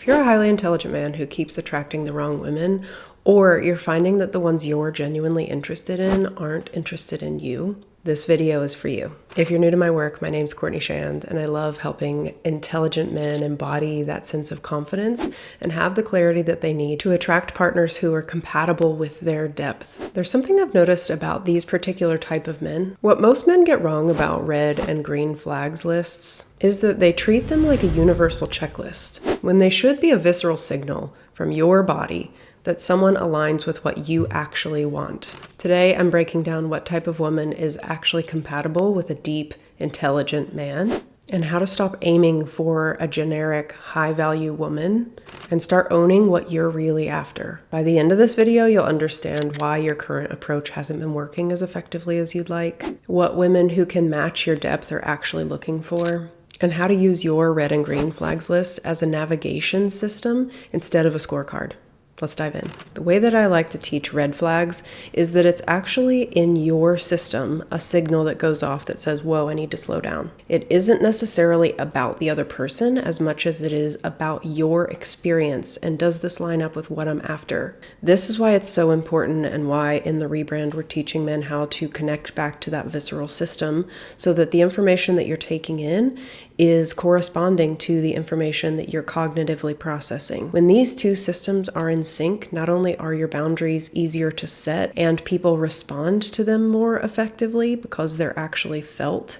If you're a highly intelligent man who keeps attracting the wrong women, or you're finding that the ones you're genuinely interested in aren't interested in you, this video is for you. If you're new to my work, my name's Courtney Shand, and I love helping intelligent men embody that sense of confidence and have the clarity that they need to attract partners who are compatible with their depth. There's something I've noticed about these particular type of men. What most men get wrong about red and green flags lists is that they treat them like a universal checklist, when they should be a visceral signal from your body that someone aligns with what you actually want. Today, I'm breaking down what type of woman is actually compatible with a deep, intelligent man, and how to stop aiming for a generic, high-value woman and start owning what you're really after. By the end of this video, you'll understand why your current approach hasn't been working as effectively as you'd like, what women who can match your depth are actually looking for, and how to use your red and green flags list as a navigation system instead of a scorecard. Let's dive in. The way that I like to teach red flags is that it's actually in your system a signal that goes off that says, whoa, I need to slow down. It isn't necessarily about the other person as much as it is about your experience and does this line up with what I'm after. This is why it's so important and why in the Rebrand we're teaching men how to connect back to that visceral system so that the information that you're taking in is corresponding to the information that you're cognitively processing. When these two systems are in sync, not only are your boundaries easier to set and people respond to them more effectively because they're actually felt,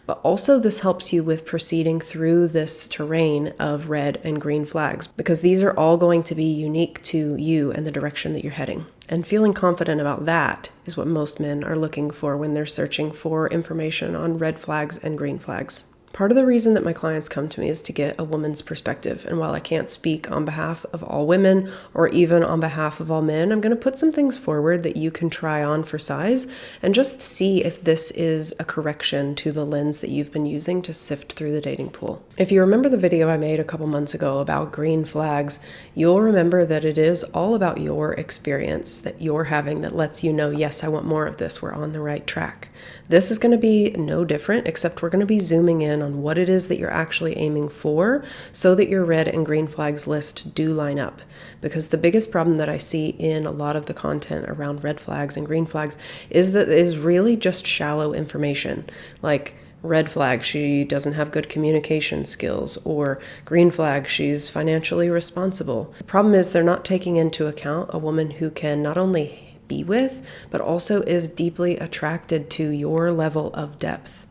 but also this helps you with proceeding through this terrain of red and green flags, because these are all going to be unique to you and the direction that you're heading. And feeling confident about that is what most men are looking for when they're searching for information on red flags and green flags. Part of the reason that my clients come to me is to get a woman's perspective. And while I can't speak on behalf of all women or even on behalf of all men, I'm going to put some things forward that you can try on for size and just see if this is a correction to the lens that you've been using to sift through the dating pool. If you remember the video I made a couple months ago about green flags, you'll remember that it is all about your experience that you're having that lets you know, yes, I want more of this. We're on the right track. This is going to be no different, except we're going to be zooming in on what it is that you're actually aiming for so that your red and green flags list do line up. Because the biggest problem that I see in a lot of the content around red flags and green flags is that it is really just shallow information. Like, red flag, she doesn't have good communication skills, or green flag, she's financially responsible. The problem is they're not taking into account a woman who can not only be with, but also is deeply attracted to your level of depth.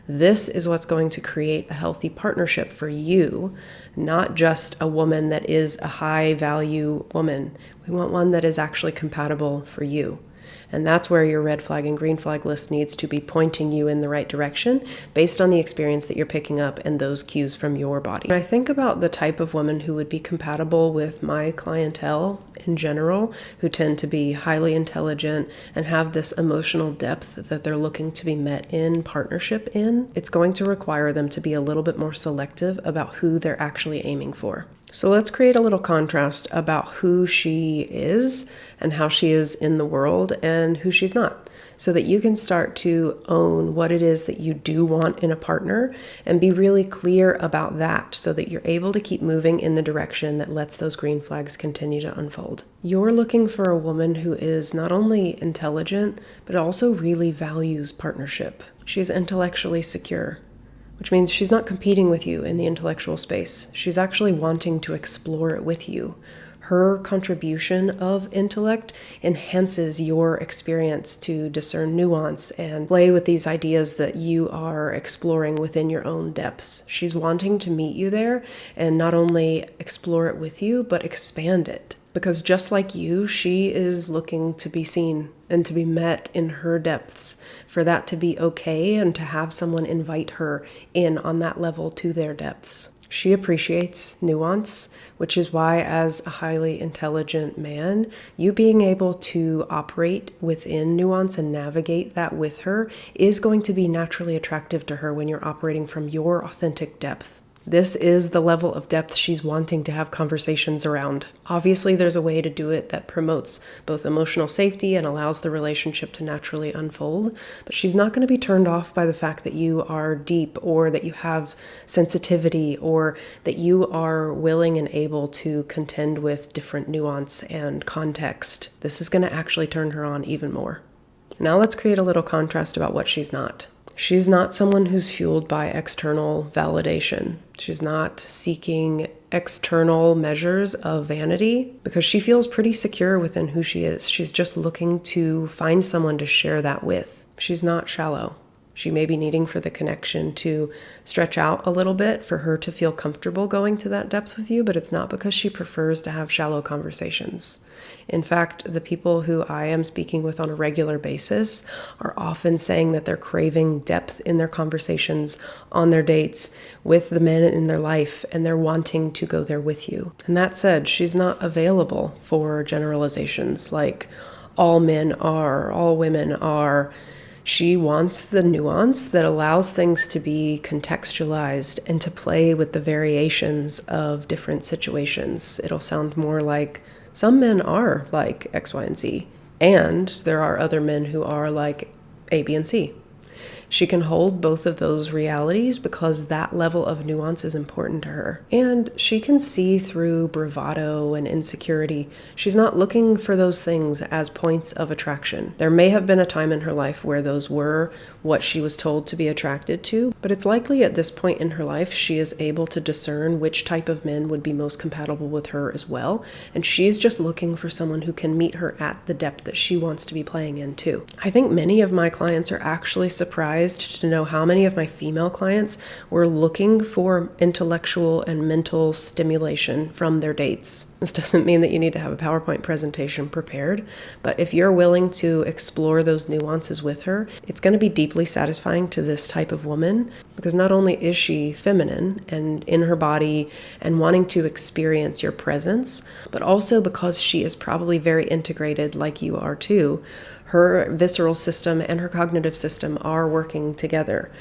This is what's going to create a healthy partnership for you, not just a woman that is a high value woman. We want one that is actually compatible for you. And that's where your red flag and green flag list needs to be pointing you in the right direction based on the experience that you're picking up and those cues from your body. When I think about the type of woman who would be compatible with my clientele in general, who tend to be highly intelligent and have this emotional depth that they're looking to be met in partnership in, it's going to require them to be a little bit more selective about who they're actually aiming for. So let's create a little contrast about who she is and how she is in the world and who she's not, so that you can start to own what it is that you do want in a partner and be really clear about that so that you're able to keep moving in the direction that lets those green flags continue to unfold. You're looking for a woman who is not only intelligent, but also really values partnership. She's intellectually secure, which means she's not competing with you in the intellectual space. She's actually wanting to explore it with you. Her contribution of intellect enhances your experience to discern nuance and play with these ideas that you are exploring within your own depths. She's wanting to meet you there and not only explore it with you, but expand it. Because just like you, she is looking to be seen and to be met in her depths, for that to be okay and to have someone invite her in on that level to their depths. She appreciates nuance, which is why as a highly intelligent man, you being able to operate within nuance and navigate that with her is going to be naturally attractive to her when you're operating from your authentic depth. This is the level of depth she's wanting to have conversations around. Obviously, there's a way to do it that promotes both emotional safety and allows the relationship to naturally unfold, but she's not going to be turned off by the fact that you are deep or that you have sensitivity or that you are willing and able to contend with different nuance and context. This is going to actually turn her on even more. Now let's create a little contrast about what she's not. She's not someone who's fueled by external validation. She's not seeking external measures of vanity because she feels pretty secure within who she is. She's just looking to find someone to share that with. She's not shallow. She may be needing for the connection to stretch out a little bit for her to feel comfortable going to that depth with you, but it's not because she prefers to have shallow conversations. In fact, the people who I am speaking with on a regular basis are often saying that they're craving depth in their conversations on their dates with the men in their life, and they're wanting to go there with you. And that said, she's not available for generalizations like all men are, all women are. She wants the nuance that allows things to be contextualized and to play with the variations of different situations. It'll sound more like some men are like X, Y, and Z, and there are other men who are like A, B, and C. She can hold both of those realities because that level of nuance is important to her. And she can see through bravado and insecurity. She's not looking for those things as points of attraction. There may have been a time in her life where those were what she was told to be attracted to, but it's likely at this point in her life she is able to discern which type of men would be most compatible with her as well, and she's just looking for someone who can meet her at the depth that she wants to be playing in too. I think many of my clients are actually surprised to know how many of my female clients were looking for intellectual and mental stimulation from their dates. This doesn't mean that you need to have a PowerPoint presentation prepared, but if you're willing to explore those nuances with her, it's going to be deeply satisfying to this type of woman, because not only is she feminine and in her body and wanting to experience your presence, but also because she is probably very integrated like you are too. Her visceral system and her cognitive system are working together.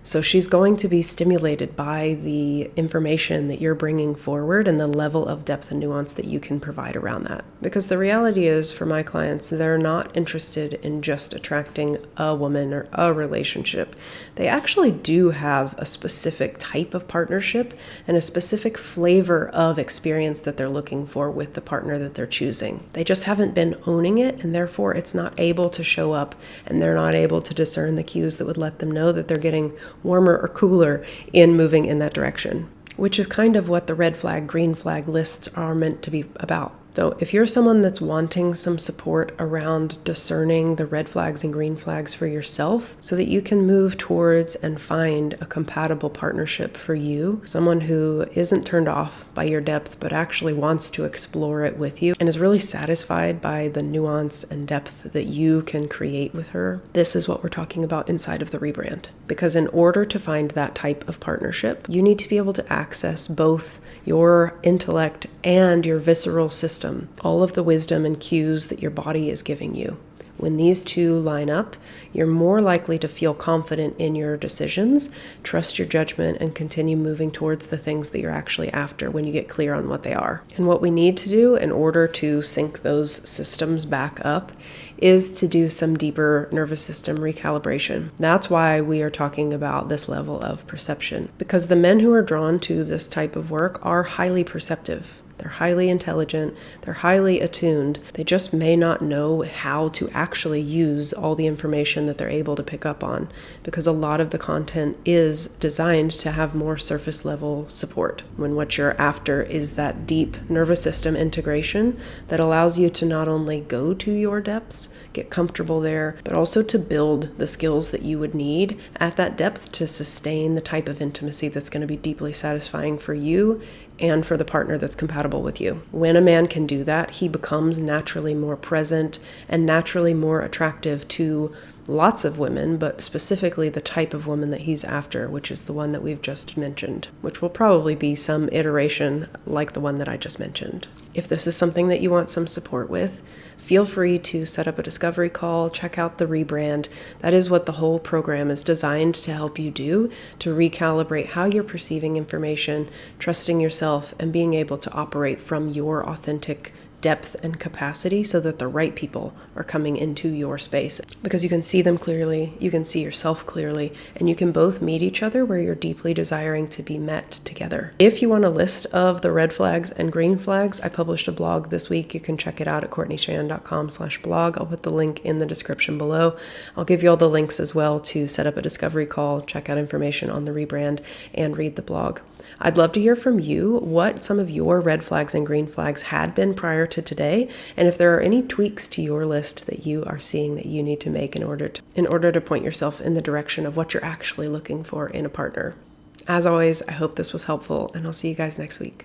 So she's going to be stimulated by the information that you're bringing forward and the level of depth and nuance that you can provide around that. Because the reality is, for my clients, they're not interested in just attracting a woman or a relationship. They actually do have a specific type of partnership and a specific flavor of experience that they're looking for with the partner that they're choosing. They just haven't been owning it, and therefore it's not able to show up, and they're not able to discern the cues that would let them know that they're getting warmer or cooler in moving in that direction, which is kind of what the red flag, green flag lists are meant to be about. So if you're someone that's wanting some support around discerning the red flags and green flags for yourself so that you can move towards and find a compatible partnership for you, someone who isn't turned off by your depth but actually wants to explore it with you and is really satisfied by the nuance and depth that you can create with her, this is what we're talking about inside of the Rebrand. Because in order to find that type of partnership, you need to be able to access both your intellect and your visceral system, all of the wisdom and cues that your body is giving you. When these two line up, you're more likely to feel confident in your decisions, trust your judgment, and continue moving towards the things that you're actually after when you get clear on what they are. And what we need to do in order to sync those systems back up is to do some deeper nervous system recalibration. That's why we are talking about this level of perception, because the men who are drawn to this type of work are highly perceptive. They're highly intelligent, they're highly attuned. They just may not know how to actually use all the information that they're able to pick up on, because a lot of the content is designed to have more surface level support, when what you're after is that deep nervous system integration that allows you to not only go to your depths, get comfortable there, but also to build the skills that you would need at that depth to sustain the type of intimacy that's going to be deeply satisfying for you and for the partner that's compatible with you. When a man can do that, he becomes naturally more present and naturally more attractive to lots of women, but specifically the type of woman that he's after, which is the one that we've just mentioned, which will probably be some iteration like the one that I just mentioned. If this is something that you want some support with, feel free to set up a discovery call, check out the Rebrand. That is what the whole program is designed to help you do, to recalibrate how you're perceiving information, trusting yourself, and being able to operate from your authentic depth and capacity so that the right people are coming into your space, because you can see them clearly, you can see yourself clearly, and you can both meet each other where you're deeply desiring to be met together. If you want a list of the red flags and green flags, I published a blog this week. You can check it out at CourtneyShan.com/blog. I'll put the link in the description below. I'll give you all the links as well to set up a discovery call, check out information on the Rebrand, and read the blog. I'd love to hear from you what some of your red flags and green flags had been prior to today, and if there are any tweaks to your list that you are seeing that you need to make in order to point yourself in the direction of what you're actually looking for in a partner. As always, I hope this was helpful, and I'll see you guys next week.